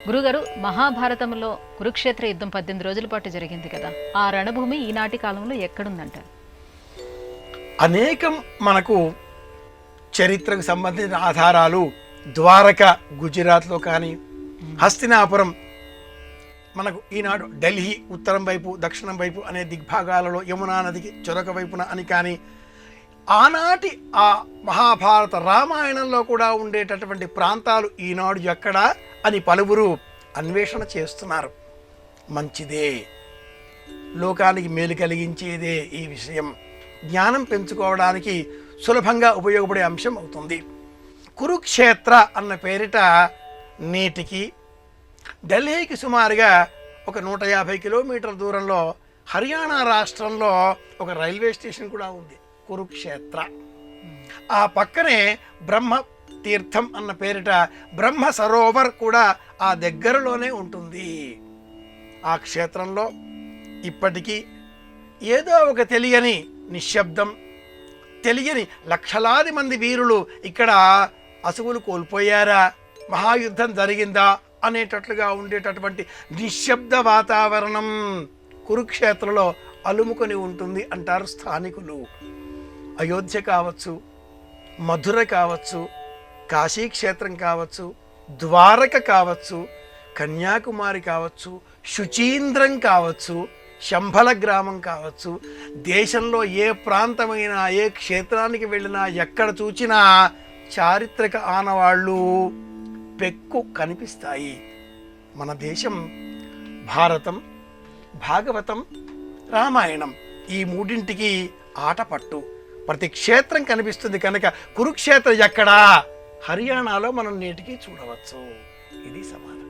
గురుగారు, మహాభారతంలో కురుక్షేత్ర యుద్ధం 18 రోజుల పాటు జరిగింది కదా, ఆ రణభూమి ఈనాటి కాలంలో ఎక్కడుందంటారు? అనేకం మనకు చరిత్రకు సంబంధించిన ఆధారాలు ద్వారక గుజరాత్లో కానీ, హస్తినాపురం మనకు ఈనాడు ఢిల్లీ ఉత్తరం వైపు దక్షిణం వైపు అనే దిగ్భాగాలలో యమునా నదికి చొరక వైపున అని కానీ, ఆనాటి ఆ మహాభారత రామాయణంలో కూడా ఉండేటటువంటి ప్రాంతాలు ఈనాడు ఎక్కడా అని పలువురు అన్వేషణ చేస్తున్నారు. మంచిదే, లోకానికి మేలు కలిగించేదే ఈ విషయం. జ్ఞానం పెంచుకోవడానికి సులభంగా ఉపయోగపడే అంశం అవుతుంది. కురుక్షేత్ర అన్న పేరిట నేటికి ఢిల్లీకి సుమారుగా ఒక 150 కిలోమీటర్ల దూరంలో హర్యానా రాష్ట్రంలో ఒక రైల్వే స్టేషన్ కూడా ఉంది, కురుక్షేత్ర. ఆ పక్కనే బ్రహ్మ తీర్థం అన్న పేరిట బ్రహ్మ సరోవర్ కూడా ఆ దగ్గరలోనే ఉంటుంది. ఆ క్షేత్రంలో ఇప్పటికీ ఏదో ఒక తెలియని నిశ్శబ్దం, తెలియని లక్షలాది మంది వీరులు ఇక్కడ అసువులు కోల్పోయారా, మహాయుద్ధం జరిగిందా అనేటట్లుగా ఉండేటటువంటి నిశ్శబ్ద వాతావరణం కురుక్షేత్రంలో అలుముకొని ఉంటుంది అంటారు స్థానికులు. అయోధ్య కావచ్చు, మధుర కావచ్చు, కాశీక్షేత్రం కావచ్చు, ద్వారక కావచ్చు, కన్యాకుమారి కావచ్చు, శుచీంద్రం కావచ్చు, శంభల గ్రామం కావచ్చు, దేశంలో ఏ ప్రాంతమైనా ఏ క్షేత్రానికి వెళ్ళినా ఎక్కడ చూచినా చారిత్రక ఆనవాళ్ళు పెక్కు కనిపిస్తాయి. మన దేశం భారతం, భాగవతం, రామాయణం ఈ మూడింటికి ఆటపట్టు. ప్రతి క్షేత్రం కనిపిస్తుంది కనుక కురుక్షేత్రం ఎక్కడా హర్యానాలో మనం నేటికి చూడవచ్చు. ఇది సమాధానం.